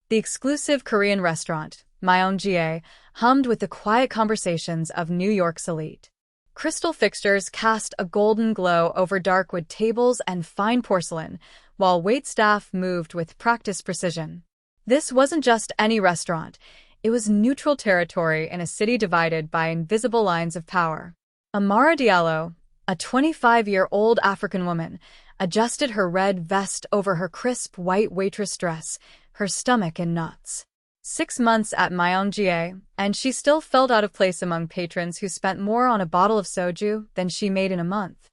The exclusive Korean restaurant, Mayong hummed with the quiet conversations of New York's elite. Crystal fixtures cast a golden glow over dark wood tables and fine porcelain, while waitstaff moved with practiced precision. This wasn't just any restaurant. It was neutral territory in a city divided by invisible lines of power. Amara Diallo, a 25-year-old African woman, adjusted her red vest over her crisp white waitress dress, her stomach in knots. 6 months at Mayong, and she still felt out of place among patrons who spent more on a bottle of soju than she made in a month.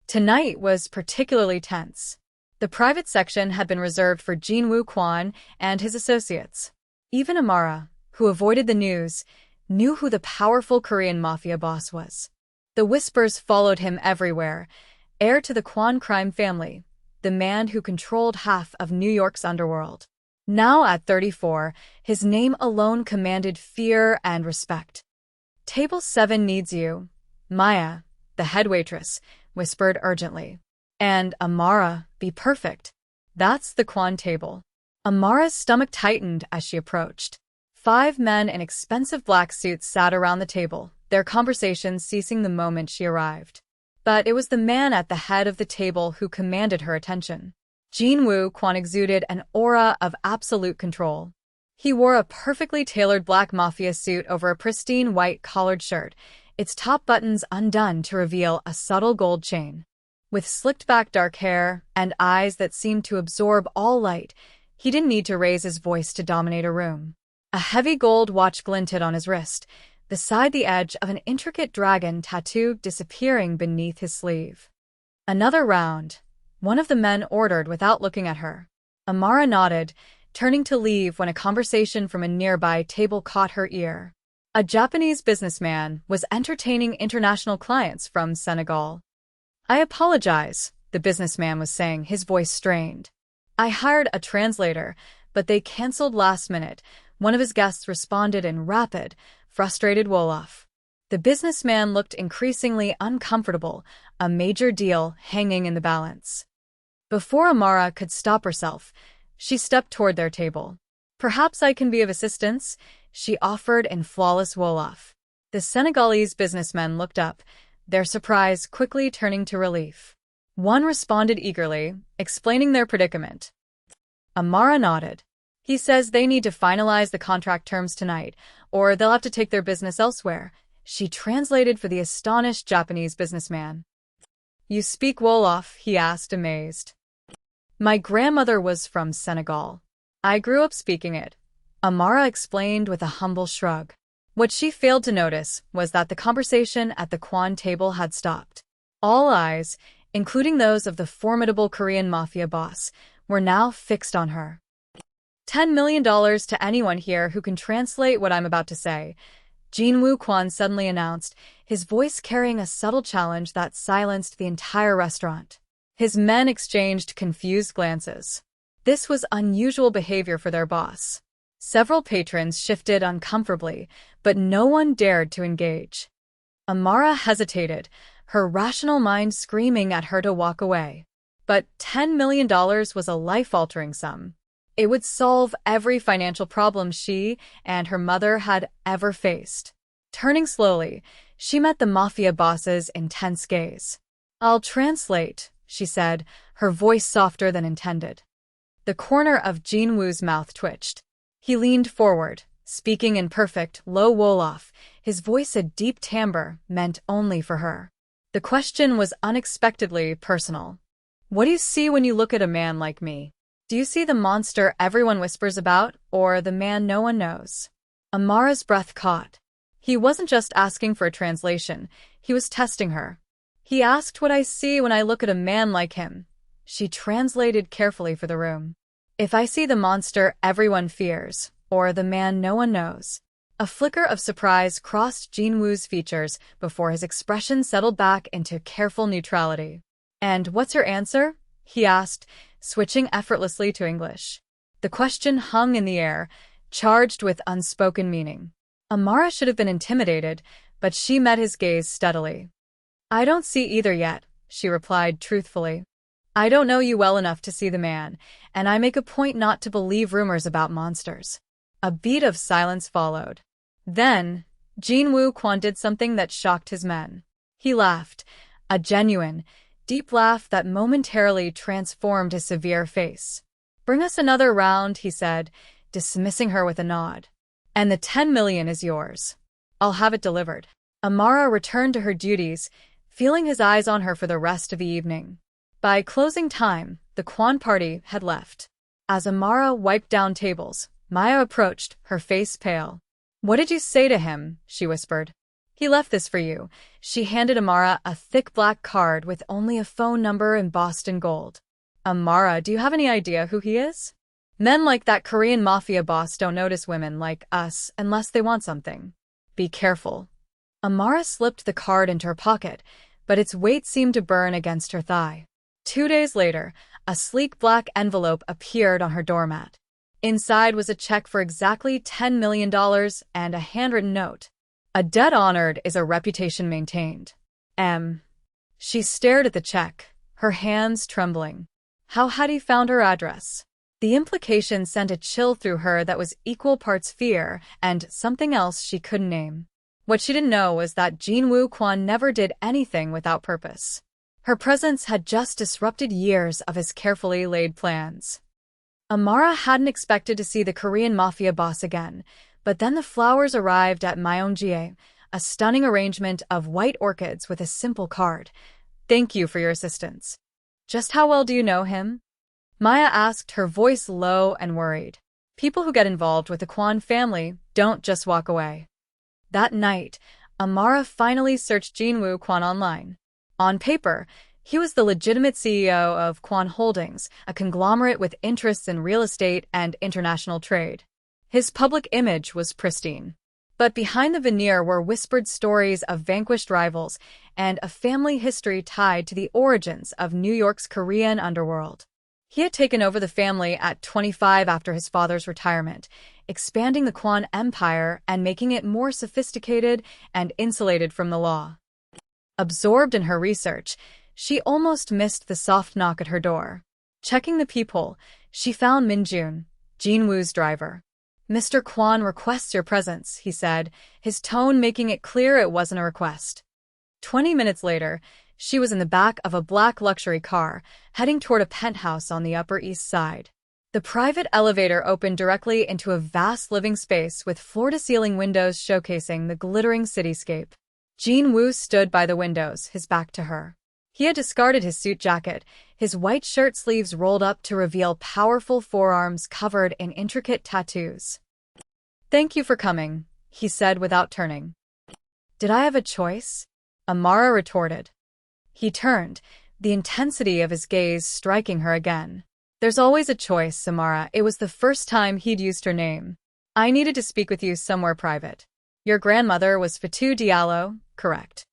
Tonight was particularly tense. The private section had been reserved for Jin-woo Kwon and his associates. Even Amara, who avoided the news, knew who the powerful Korean Mafia boss was. The whispers followed him everywhere. Heir to the Kwon crime family, the man who controlled half of New York's underworld. Now at 34, his name alone commanded fear and respect. "Table 7 needs you," Maya, the head waitress, whispered urgently. "And Amara, be perfect. That's the Kwon table." Amara's stomach tightened as she approached. 5 men in expensive black suits sat around the table, their conversations ceasing the moment she arrived. But it was the man at the head of the table who commanded her attention. Jin-woo Kwon exuded an aura of absolute control. He wore a perfectly tailored black Mafia suit over a pristine white collared shirt, its top buttons undone to reveal a subtle gold chain. With slicked-back dark hair and eyes that seemed to absorb all light, he didn't need to raise his voice to dominate a room. A heavy gold watch glinted on his wrist, beside the edge of an intricate dragon tattoo disappearing beneath his sleeve. "Another round," one of the men ordered without looking at her. Amara nodded, turning to leave when a conversation from a nearby table caught her ear. A Japanese businessman was entertaining international clients from Senegal. "I apologize," the businessman was saying, his voice strained. "I hired a translator, but they canceled last minute," one of his guests responded in rapid, frustrated Wolof. The businessman looked increasingly uncomfortable, a major deal hanging in the balance. Before Amara could stop herself, she stepped toward their table. "Perhaps I can be of assistance," she offered in flawless Wolof. The Senegalese businessmen looked up, their surprise quickly turning to relief. One responded eagerly, explaining their predicament. Amara nodded. "He says they need to finalize the contract terms tonight, or they'll have to take their business elsewhere," she translated for the astonished Japanese businessman. "You speak Wolof?" he asked, amazed. "My grandmother was from Senegal. I grew up speaking it," Amara explained with a humble shrug. What she failed to notice was that the conversation at the Kwon table had stopped. All eyes, including those of the formidable Korean Mafia boss, were now fixed on her. $10 million to anyone here who can translate what I'm about to say," Jin-woo Kwon suddenly announced, his voice carrying a subtle challenge that silenced the entire restaurant. His men exchanged confused glances. This was unusual behavior for their boss. Several patrons shifted uncomfortably, but no one dared to engage. Amara hesitated, her rational mind screaming at her to walk away. But $10 million was a life-altering sum. It would solve every financial problem she and her mother had ever faced. Turning slowly, she met the Mafia boss's intense gaze. "I'll translate," she said, her voice softer than intended. The corner of Jin-woo's mouth twitched. He leaned forward, speaking in perfect, low Wolof, his voice a deep timbre meant only for her. The question was unexpectedly personal. "What do you see when you look at a man like me? Do you see the monster everyone whispers about, or the man no one knows?" Amara's breath caught. He wasn't just asking for a translation, he was testing her. "He asked what I see when I look at a man like him." She translated carefully for the room. "If I see the monster everyone fears, or the man no one knows." A flicker of surprise crossed Jin-woo's features before his expression settled back into careful neutrality. "And what's your answer?" he asked, switching effortlessly to English. The question hung in the air, charged with unspoken meaning. Amara should have been intimidated, but she met his gaze steadily. "I don't see either yet," she replied truthfully. I don't know you well enough to see the man, and I make a point not to believe rumors about monsters. A beat of silence followed. Then, Jin-woo Kwon did something that shocked his men. He laughed, a genuine, deep laugh that momentarily transformed his severe face. Bring us another round, he said, dismissing her with a nod. And the 10 million is yours. I'll have it delivered. Amara returned to her duties, feeling his eyes on her for the rest of the evening. By closing time, the Kwon party had left. As Amara wiped down tables, Maya approached, her face pale. What did you say to him? She whispered. He left this for you. She handed Amara a thick black card with only a phone number embossed in gold. Amara, do you have any idea who he is? Men like that Korean Mafia boss don't notice women like us unless they want something. Be careful. Amara slipped the card into her pocket, but its weight seemed to burn against her thigh. 2 days later, a sleek black envelope appeared on her doormat. Inside was a check for exactly $10 million and a handwritten note. A debt honored is a reputation maintained. She stared at the check, her hands trembling. How had he found her address? The implication sent a chill through her that was equal parts fear and something else she couldn't name. What she didn't know was that Jin-woo Kwon never did anything without purpose. Her presence had just disrupted years of his carefully laid plans. Amara hadn't expected to see the Korean Mafia boss again, but then the flowers arrived at Mayong, a stunning arrangement of white orchids with a simple card. Thank you for your assistance. Just how well do you know him? Maya asked, her voice low and worried. People who get involved with the Kwon family don't just walk away. That night, Amara finally searched Jin-woo Kwon online. On paper, he was the legitimate CEO of Kwon Holdings, a conglomerate with interests in real estate and international trade. His public image was pristine. But behind the veneer were whispered stories of vanquished rivals and a family history tied to the origins of New York's Korean underworld. He had taken over the family at 25 after his father's retirement, expanding the Kwon empire and making it more sophisticated and insulated from the law. Absorbed in her research, she almost missed the soft knock at her door. Checking the peephole, she found Min-jun, Jin-woo's driver. Mr. Kwon requests your presence, he said, his tone making it clear it wasn't a request. 20 minutes later, she was in the back of a black luxury car, heading toward a penthouse on the Upper East Side. The private elevator opened directly into a vast living space with floor-to-ceiling windows showcasing the glittering cityscape. Jin-woo stood by the windows, his back to her. He had discarded his suit jacket, his white shirt sleeves rolled up to reveal powerful forearms covered in intricate tattoos. Thank you for coming, he said without turning. Did I have a choice? Amara retorted. He turned, the intensity of his gaze striking her again. There's always a choice, Amara. It was the first time he'd used her name. I needed to speak with you somewhere private. Your grandmother was Fatou Diallo, correct?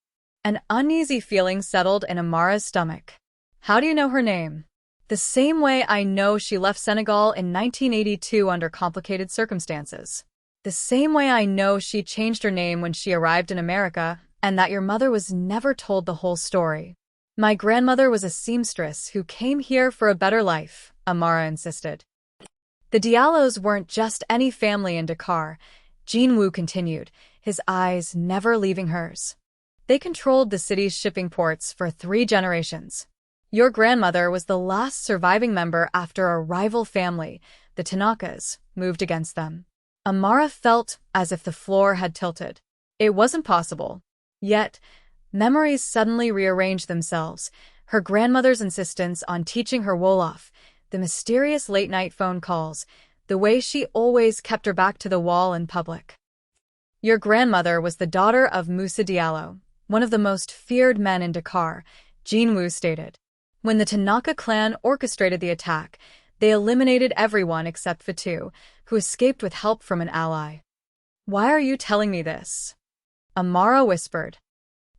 An uneasy feeling settled in Amara's stomach. How do you know her name? The same way I know she left Senegal in 1982 under complicated circumstances. The same way I know she changed her name when she arrived in America, and that your mother was never told the whole story. My grandmother was a seamstress who came here for a better life, Amara insisted. The Diallos weren't just any family in Dakar, Jin-woo continued, his eyes never leaving hers. They controlled the city's shipping ports for 3 generations. Your grandmother was the last surviving member after a rival family, the Tanakas, moved against them. Amara felt as if the floor had tilted. It wasn't possible. Yet, memories suddenly rearranged themselves, her grandmother's insistence on teaching her Wolof, the mysterious late-night phone calls, the way she always kept her back to the wall in public. Your grandmother was the daughter of Moussa Diallo, one of the most feared men in Dakar, Jin-woo stated. When the Tanaka clan orchestrated the attack, they eliminated everyone except Fatou, who escaped with help from an ally. Why are you telling me this? Amara whispered.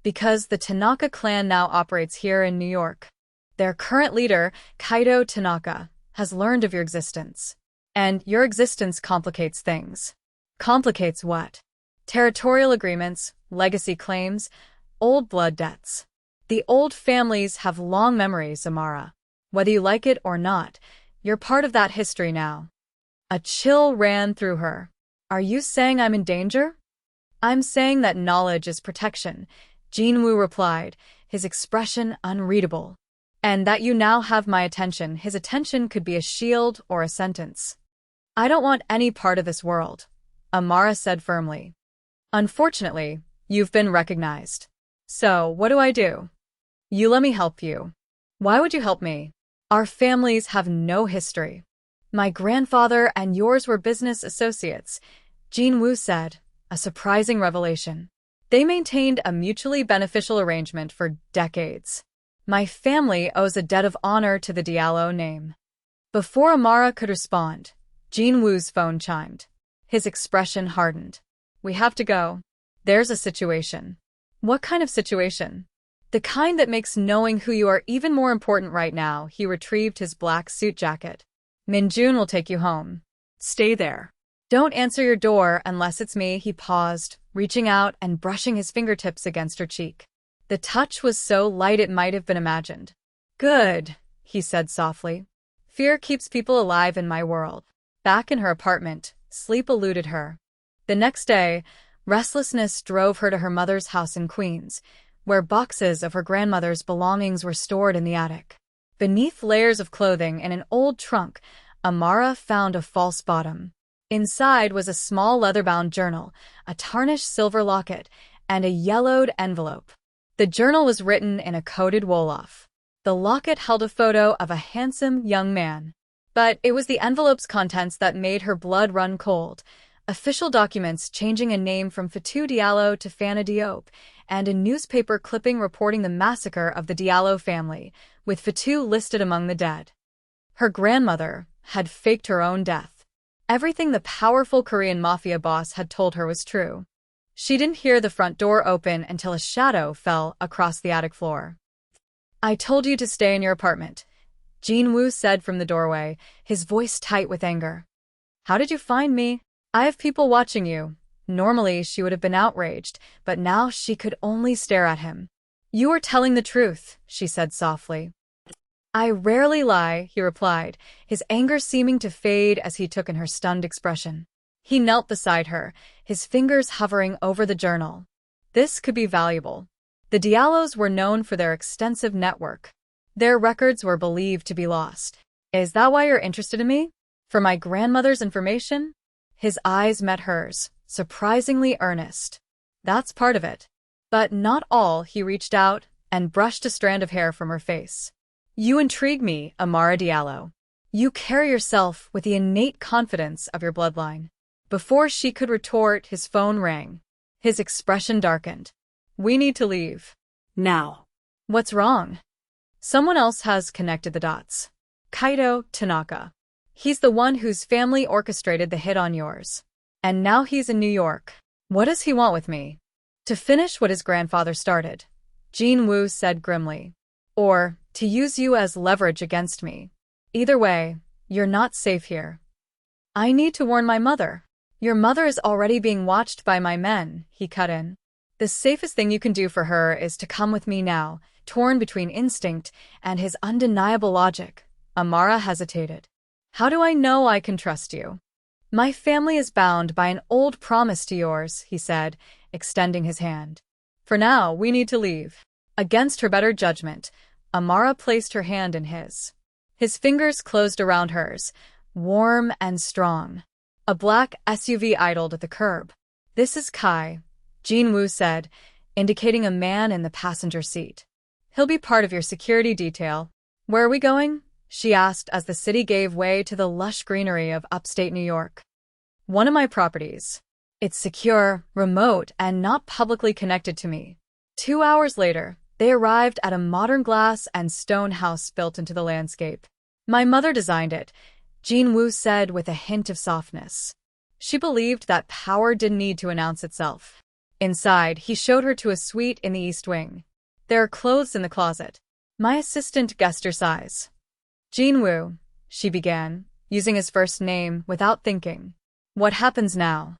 Because the Tanaka clan now operates here in New York. Their current leader, Kaido Tanaka, has learned of your existence. And your existence complicates things. Complicates what? Territorial agreements, legacy claims, old blood debts. The old families have long memories, Amara. Whether you like it or not, you're part of that history now. A chill ran through her. Are you saying I'm in danger? I'm saying that knowledge is protection, Jinwoo replied, his expression unreadable. And that you now have my attention. His attention could be a shield or a sentence. I don't want any part of this world, Amara said firmly. Unfortunately, you've been recognized. So, what do? You let me help you. Why would you help me? Our families have no history. My grandfather and yours were business associates, Jinwoo said, a surprising revelation. They maintained a mutually beneficial arrangement for decades. My family owes a debt of honor to the Diallo name. Before Amara could respond, Jinwoo's phone chimed. His expression hardened. We have to go. There's a situation. What kind of situation? The kind that makes knowing who you are even more important right now. He retrieved his black suit jacket. Minjun will take you home. Stay there. Don't answer your door unless it's me. He paused, reaching out and brushing his fingertips against her cheek. The touch was so light it might have been imagined. Good, he said softly. Fear keeps people alive in my world. Back in her apartment, sleep eluded her. The next day, restlessness drove her to her mother's house in Queens, where boxes of her grandmother's belongings were stored in the attic. Beneath layers of clothing in an old trunk, Amara found a false bottom. Inside was a small leather-bound journal, a tarnished silver locket, and a yellowed envelope. The journal was written in a coded Wolof. The locket held a photo of a handsome young man. But it was the envelope's contents that made her blood run cold. Official documents changing a name from Fatou Diallo to Fana Diop, and a newspaper clipping reporting the massacre of the Diallo family, with Fatou listed among the dead. Her grandmother had faked her own death. Everything the powerful Korean Mafia boss had told her was true. She didn't hear the front door open until a shadow fell across the attic floor. I told you to stay in your apartment, Jinwoo said from the doorway, his voice tight with anger. How did you find me? I have people watching you. Normally she would have been outraged, but now she could only stare at him. You are telling the truth, she said softly. I rarely lie, he replied, his anger seeming to fade as he took in her stunned expression. He knelt beside her, his fingers hovering over the journal. This could be valuable. The Diallos were known for their extensive network. Their records were believed to be lost. Is that why you're interested in me? For my grandmother's information? His eyes met hers, surprisingly earnest. That's part of it. But not all. He reached out and brushed a strand of hair from her face. You intrigue me, Amara Diallo. You carry yourself with the innate confidence of your bloodline. Before she could retort, his phone rang. His expression darkened. We need to leave. Now. What's wrong? Someone else has connected the dots. Kaito Tanaka. He's the one whose family orchestrated the hit on yours. And now he's in New York. What does he want with me? To finish what his grandfather started, Jinwoo said grimly. Or to use you as leverage against me. Either way, you're not safe here. I need to warn my mother. Your mother is already being watched by my men, he cut in. The safest thing you can do for her is to come with me now, torn between instinct and his undeniable logic. Amara hesitated. How do I know I can trust you? My family is bound by an old promise to yours, he said, extending his hand. For now, we need to leave. Against her better judgment, Amara placed her hand in his. His fingers closed around hers, warm and strong. A black SUV idled at the curb. This is Kai, Jinwoo said, indicating a man in the passenger seat. He'll be part of your security detail. Where are we going? She asked as the city gave way to the lush greenery of upstate New York. One of my properties. It's secure, remote, and not publicly connected to me. 2 hours later, they arrived at a modern glass and stone house built into the landscape. My mother designed it, Jinwoo said with a hint of softness. She believed that power didn't need to announce itself. Inside, he showed her to a suite in the east wing. There are clothes in the closet. My assistant guessed your size. Jinwoo, she began, using his first name without thinking. What happens now?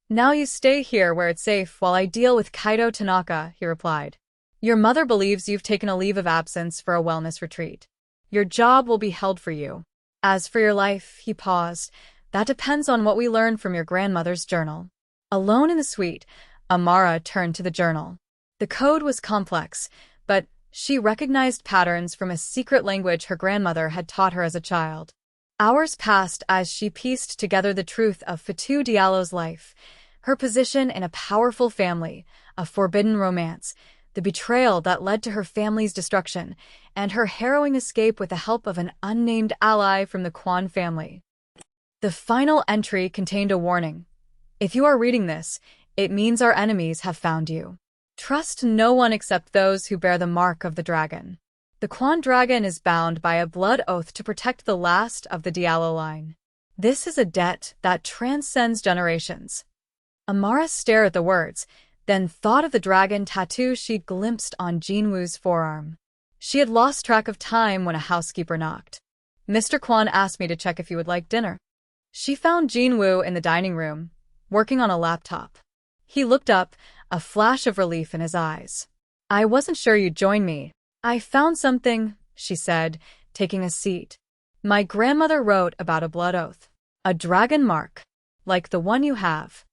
Now you stay here where it's safe while I deal with Kaito Tanaka, he replied. Your mother believes you've taken a leave of absence for a wellness retreat. Your job will be held for you. As for your life, he paused, that depends on what we learn from your grandmother's journal. Alone in the suite, Amara turned to the journal. The code was complex, but she recognized patterns from a secret language her grandmother had taught her as a child. Hours passed as she pieced together the truth of Fatou Diallo's life, her position in a powerful family, a forbidden romance, the betrayal that led to her family's destruction, and her harrowing escape with the help of an unnamed ally from the Kwan family. The final entry contained a warning. If you are reading this, it means our enemies have found you. Trust no one except those who bear the mark of the dragon. The Kwan dragon is bound by a blood oath to protect the last of the Diallo line. This is a debt that transcends generations. Amara stared at the words, then thought of the dragon tattoo she'd glimpsed on Jinwoo's forearm. She had lost track of time when a housekeeper knocked. Mr. Kwan asked me to check if you would like dinner. She found Jinwoo in the dining room, working on a laptop. He looked up, a flash of relief in his eyes. I wasn't sure you'd join me. I found something, she said, taking a seat. My grandmother wrote about a blood oath. A dragon mark, like the one you have.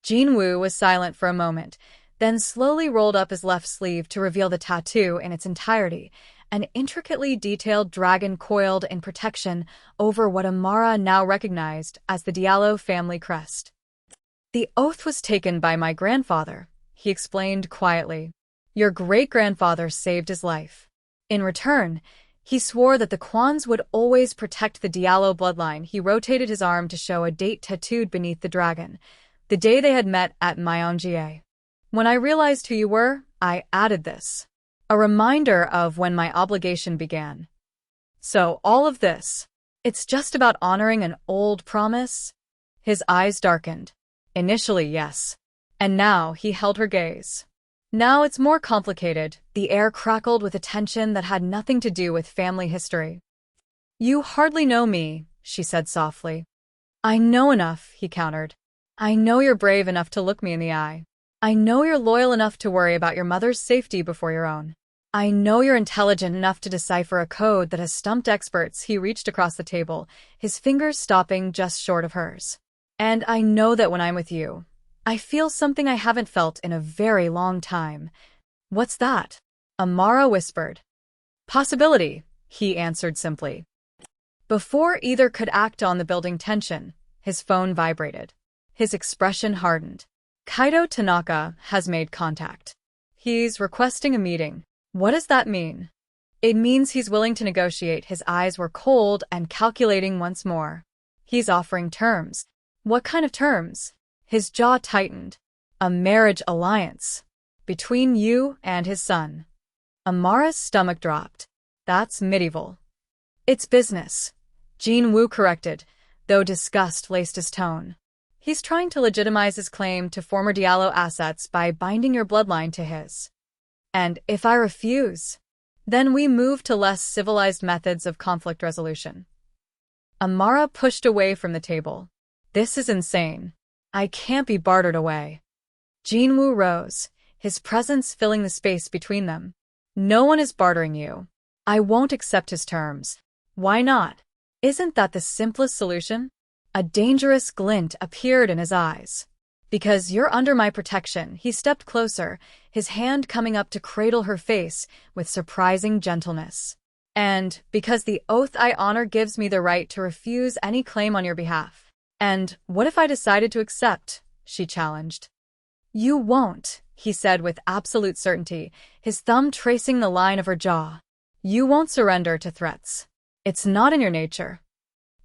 Jinwoo was silent for a moment, then slowly rolled up his left sleeve to reveal the tattoo in its entirety, an intricately detailed dragon coiled in protection over what Amara now recognized as the Diallo family crest. The oath was taken by my grandfather, he explained quietly. Your great-grandfather saved his life. In return, he swore that the Kwans would always protect the Diallo bloodline. He rotated his arm to show a date tattooed beneath the dragon, the day they had met at Mayong. When I realized who you were, I added this. A reminder of when my obligation began. So all of this, it's just about honoring an old promise? His eyes darkened. Initially, yes. And now he held her gaze. Now it's more complicated. The air crackled with a tension that had nothing to do with family history. You hardly know me, she said softly. I know enough, he countered. I know you're brave enough to look me in the eye. I know you're loyal enough to worry about your mother's safety before your own. I know you're intelligent enough to decipher a code that has stumped experts. He reached across the table, his fingers stopping just short of hers. And I know that when I'm with you, I feel something I haven't felt in a very long time. What's that? Amara whispered. Possibility, he answered simply. Before either could act on the building tension, his phone vibrated. His expression hardened. Kaido Tanaka has made contact. He's requesting a meeting. What does that mean? It means he's willing to negotiate. His eyes were cold and calculating once more. He's offering terms. What kind of terms? His jaw tightened. A marriage alliance. Between you and his son. Amara's stomach dropped. That's medieval. It's business. Jinwoo corrected, though disgust laced his tone. He's trying to legitimize his claim to former Diallo assets by binding your bloodline to his. And if I refuse, then we move to less civilized methods of conflict resolution. Amara pushed away from the table. This is insane. I can't be bartered away. Jinwoo rose, his presence filling the space between them. No one is bartering you. I won't accept his terms. Why not? Isn't that the simplest solution? A dangerous glint appeared in his eyes. Because you're under my protection, he stepped closer, his hand coming up to cradle her face with surprising gentleness. And because the oath I honor gives me the right to refuse any claim on your behalf. And what if I decided to accept? She challenged. You won't, he said with absolute certainty, his thumb tracing the line of her jaw. You won't surrender to threats. It's not in your nature.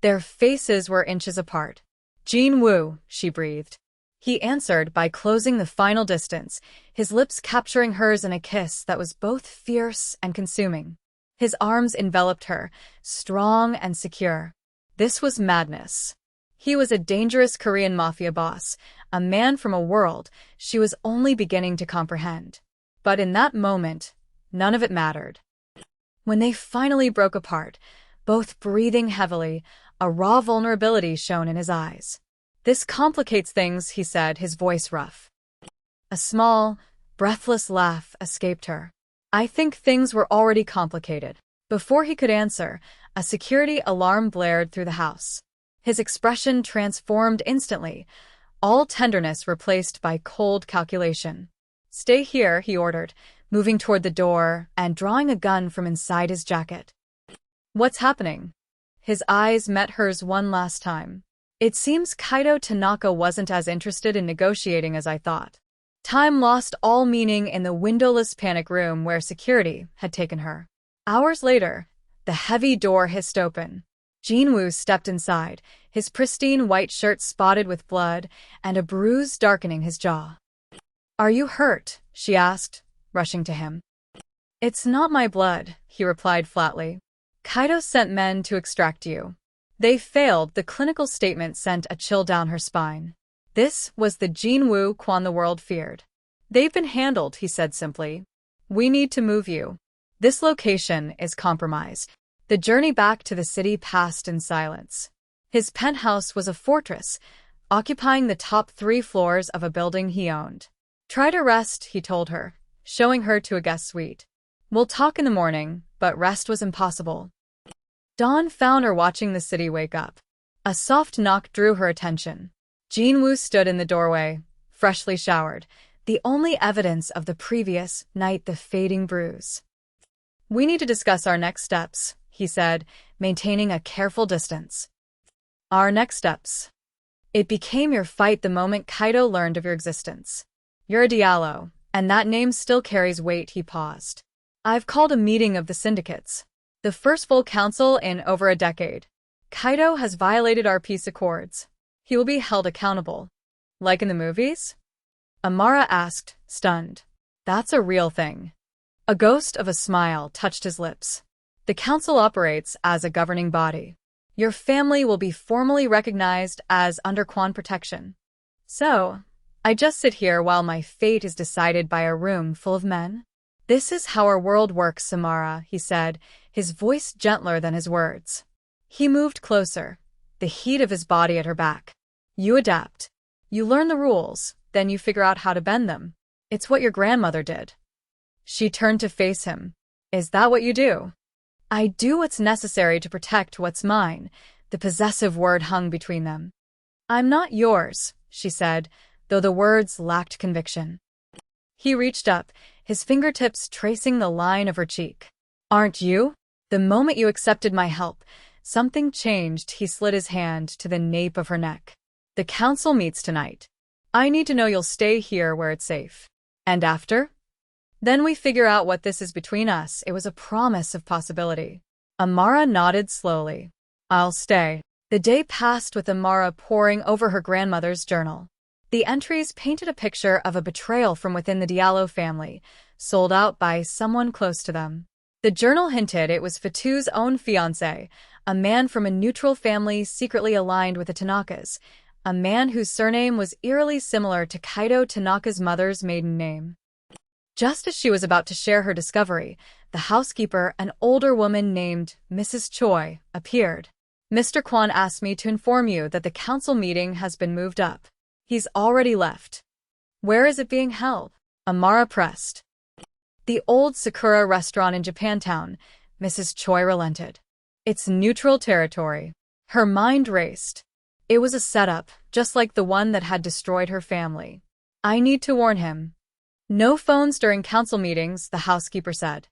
Their faces were inches apart. Jinwoo, she breathed. He answered by closing the final distance, his lips capturing hers in a kiss that was both fierce and consuming. His arms enveloped her, strong and secure. This was madness. He was a dangerous Korean Mafia boss, a man from a world she was only beginning to comprehend. But in that moment, none of it mattered. When they finally broke apart, both breathing heavily, a raw vulnerability shone in his eyes. This complicates things, he said, his voice rough. A small, breathless laugh escaped her. I think things were already complicated. Before he could answer, a security alarm blared through the house. His expression transformed instantly, all tenderness replaced by cold calculation. "Stay here," he ordered, moving toward the door and drawing a gun from inside his jacket. "What's happening?" His eyes met hers one last time. "It seems Kaito Tanaka wasn't as interested in negotiating as I thought." Time lost all meaning in the windowless panic room where security had taken her. Hours later, the heavy door hissed open. Jinwoo stepped inside, his pristine white shirt spotted with blood and a bruise darkening his jaw. "Are you hurt?" she asked, rushing to him. "It's not my blood," he replied flatly. "Kaito sent men to extract you. They failed." The clinical statement sent a chill down her spine. This was the Jinwoo Quan the world feared. "They've been handled," he said simply. "We need to move you. This location is compromised." The journey back to the city passed in silence. His penthouse was a fortress, occupying the top 3 floors of a building he owned. "Try to rest," he told her, showing her to a guest suite. "We'll talk in the morning," but rest was impossible. Dawn found her watching the city wake up. A soft knock drew her attention. Jinwoo stood in the doorway, freshly showered, the only evidence of the previous night the fading bruise. "We need to discuss our next steps," he said, maintaining a careful distance. "Our next steps. It became your fight the moment Kaito learned of your existence. You're a Diallo, and that name still carries weight." He paused. "I've called a meeting of the syndicates. The first full council in over a decade. Kaito has violated our peace accords. He will be held accountable." "Like in the movies?" Amara asked, stunned. "That's a real thing." A ghost of a smile touched his lips. "The council operates as a governing body. Your family will be formally recognized as under Quan protection. So, I just sit here while my fate is decided by a room full of men? This is how our world works, Samara," he said, his voice gentler than his words. He moved closer, the heat of his body at her back. "You adapt. You learn the rules, then you figure out how to bend them. It's what your grandmother did." She turned to face him. "Is that what you do?" "I do what's necessary to protect what's mine." The possessive word hung between them. "I'm not yours," she said, though the words lacked conviction. He reached up, his fingertips tracing the line of her cheek. "Aren't you? The moment you accepted my help, something changed." He slid his hand to the nape of her neck. "The council meets tonight. I need to know you'll stay here where it's safe. And after? Then we figure out what this is between us." It was a promise of possibility. Amara nodded slowly. "I'll stay." The day passed with Amara poring over her grandmother's journal. The entries painted a picture of a betrayal from within the Diallo family, sold out by someone close to them. The journal hinted it was Fatu's own fiancé, a man from a neutral family secretly aligned with the Tanakas, a man whose surname was eerily similar to Kaito Tanaka's mother's maiden name. Just as she was about to share her discovery, the housekeeper, an older woman named Mrs. Choi, appeared. "Mr. Quan asked me to inform you that the council meeting has been moved up. He's already left." "Where is it being held?" Amara pressed. "The old Sakura restaurant in Japantown," Mrs. Choi relented. "It's neutral territory." Her mind raced. It was a setup, just like the one that had destroyed her family. "I need to warn him." "No phones during council meetings," the housekeeper said.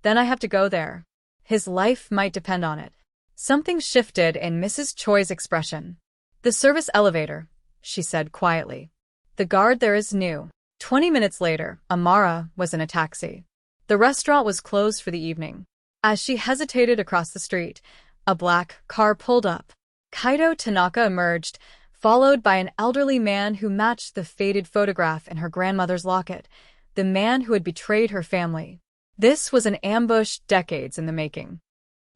"Then I have to go there. His life might depend on it." Something shifted in Mrs. Choi's expression. "The service elevator," she said quietly. "The guard there is new." 20 minutes later, Amara was in a taxi. The restaurant was closed for the evening. As she hesitated across the street, a black car pulled up. Kaito Tanaka emerged, followed by an elderly man who matched the faded photograph in her grandmother's locket, the man who had betrayed her family. This was an ambush decades in the making.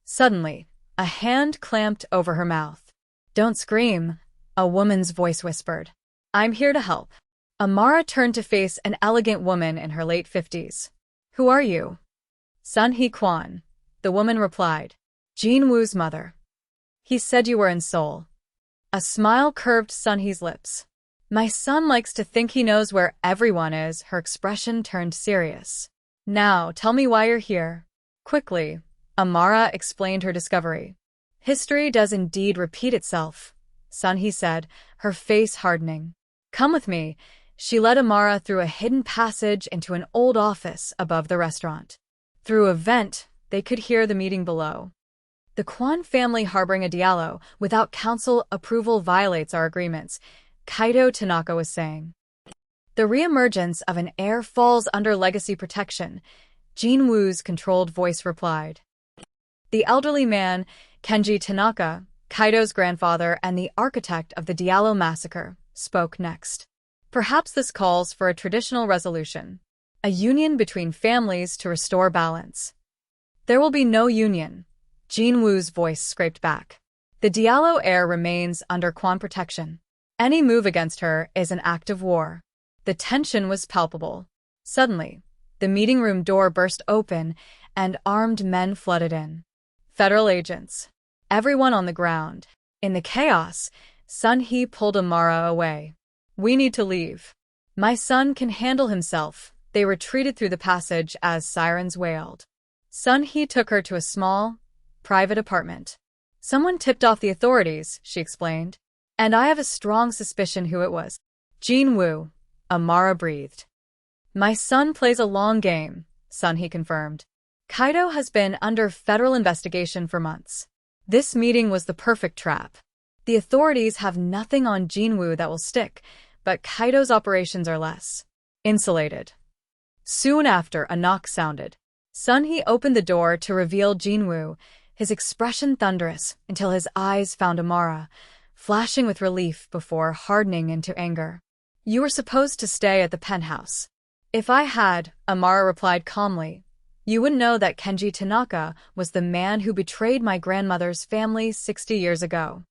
Suddenly, a hand clamped over her mouth. "Don't scream," a woman's voice whispered. "I'm here to help." Amara turned to face an elegant woman in her late 50s. "Who are you?" "Sun-hee Kwan," the woman replied. "Jinwoo's mother. He said you were in Seoul." A smile curved Sun-hee's lips. "My son likes to think he knows where everyone is." Her expression turned serious. "Now, tell me why you're here." Quickly, Amara explained her discovery. History does indeed repeat itself, Sunhee said, her face hardening. Come with me. She led Amara through a hidden passage into an old office above the restaurant. Through a vent, they could hear the meeting below. The Kwan family harboring a Diallo without council approval violates our agreements, Kaido Tanaka was saying. The reemergence of an heir falls under legacy protection, Jin Woo's controlled voice replied. The elderly man, Kenji Tanaka, Kaido's grandfather and the architect of the Diallo massacre, spoke next. Perhaps this calls for a traditional resolution, a union between families to restore balance. There will be no union, Jin Woo's voice scraped back. The Diallo heir remains under Kwan protection. Any move against her is an act of war. The tension was palpable. Suddenly, the meeting room door burst open and armed men flooded in. Federal agents. Everyone on the ground. In the chaos, Sunhee pulled Amara away. We need to leave. My son can handle himself. They retreated through the passage as sirens wailed. Sunhee took her to a small, private apartment. Someone tipped off the authorities, she explained. And I have a strong suspicion who it was. Jin Woo, Amara breathed. My son plays a long game, Sunhee confirmed. Kaido has been under federal investigation for months. This meeting was the perfect trap. The authorities have nothing on Jin Woo that will stick, but Kaido's operations are less insulated. Soon after, a knock sounded. Sunhee opened the door to reveal Jin Woo, his expression thunderous until his eyes found Amara, flashing with relief before hardening into anger. You were supposed to stay at the penthouse. If I had, Amara replied calmly, you would know that Kenji Tanaka was the man who betrayed my grandmother's family 60 years ago.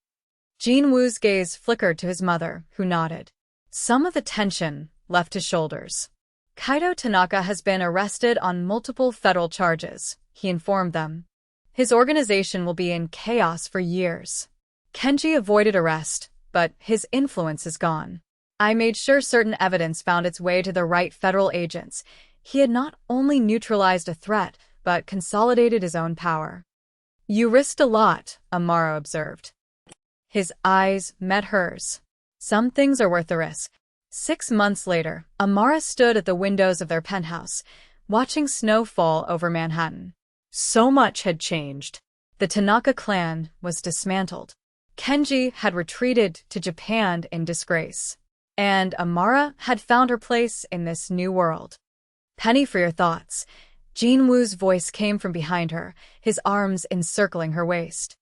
Jin Woo's gaze flickered to his mother, who nodded. Some of the tension left his shoulders. Kaido Tanaka has been arrested on multiple federal charges, he informed them. His organization will be in chaos for years. Kenji avoided arrest, but his influence is gone. I made sure certain evidence found its way to the right federal agents. He had not only neutralized a threat, but consolidated his own power. You risked a lot, Amara observed. His eyes met hers. Some things are worth the risk. 6 months later, Amara stood at the windows of their penthouse, watching snow fall over Manhattan. So much had changed. The Tanaka clan was dismantled. Kenji had retreated to Japan in disgrace. And Amara had found her place in this new world. Penny for your thoughts. Jin Woo's voice came from behind her, his arms encircling her waist.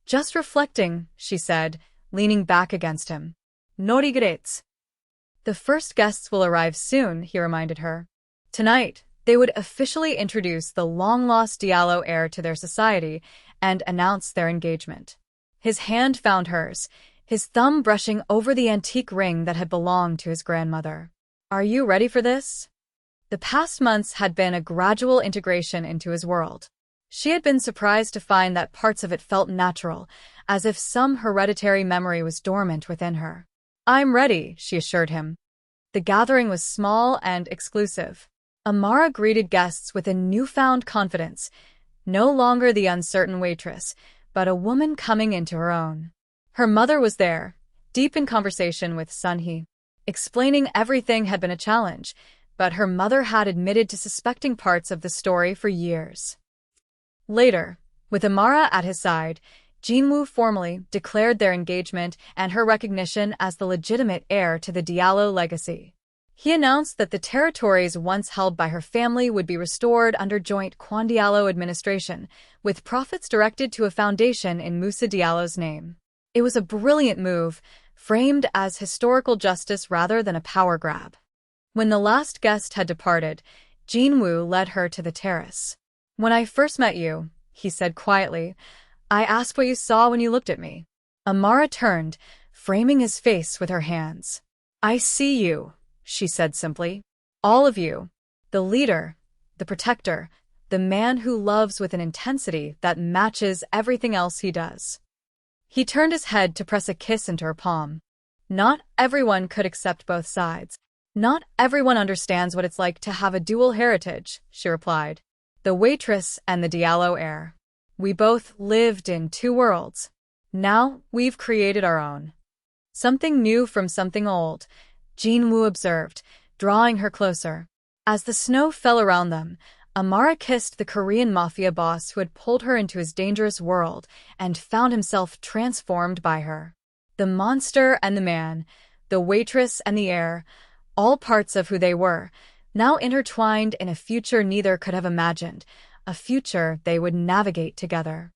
Just reflecting, she said, leaning back against him. No regrets. The first guests will arrive soon, he reminded her. Tonight, they would officially introduce the long-lost Diallo heir to their society and announce their engagement. His hand found hers, his thumb brushing over the antique ring that had belonged to his grandmother. Are you ready for this? The past months had been a gradual integration into his world. She had been surprised to find that parts of it felt natural, as if some hereditary memory was dormant within her. I'm ready, she assured him. The gathering was small and exclusive. Amara greeted guests with a newfound confidence, no longer the uncertain waitress, but a woman coming into her own. Her mother was there, deep in conversation with Sunhee. Explaining everything had been a challenge, but her mother had admitted to suspecting parts of the story for years. Later, with Amara at his side, Jin Woo formally declared their engagement and her recognition as the legitimate heir to the Diallo legacy. He announced that the territories once held by her family would be restored under joint Kwan Diallo administration, with profits directed to a foundation in Musa Diallo's name. It was a brilliant move, framed as historical justice rather than a power grab. When the last guest had departed, Jin Woo led her to the terrace. When I first met you, he said quietly, I asked what you saw when you looked at me. Amara turned, framing his face with her hands. I see you, she said simply. All of you. The leader, the protector, the man who loves with an intensity that matches everything else he does. He turned his head to press a kiss into her palm. Not everyone could accept both sides. Not everyone understands what it's like to have a dual heritage, she replied. The Waitress and the Diallo heir. We both lived in two worlds. Now we've created our own. Something new from something old, Jin-woo observed, drawing her closer. As the snow fell around them, Amara kissed the Korean Mafia boss who had pulled her into his dangerous world and found himself transformed by her. The monster and the man, the waitress and the heir, all parts of who they were, now intertwined in a future neither could have imagined, a future they would navigate together.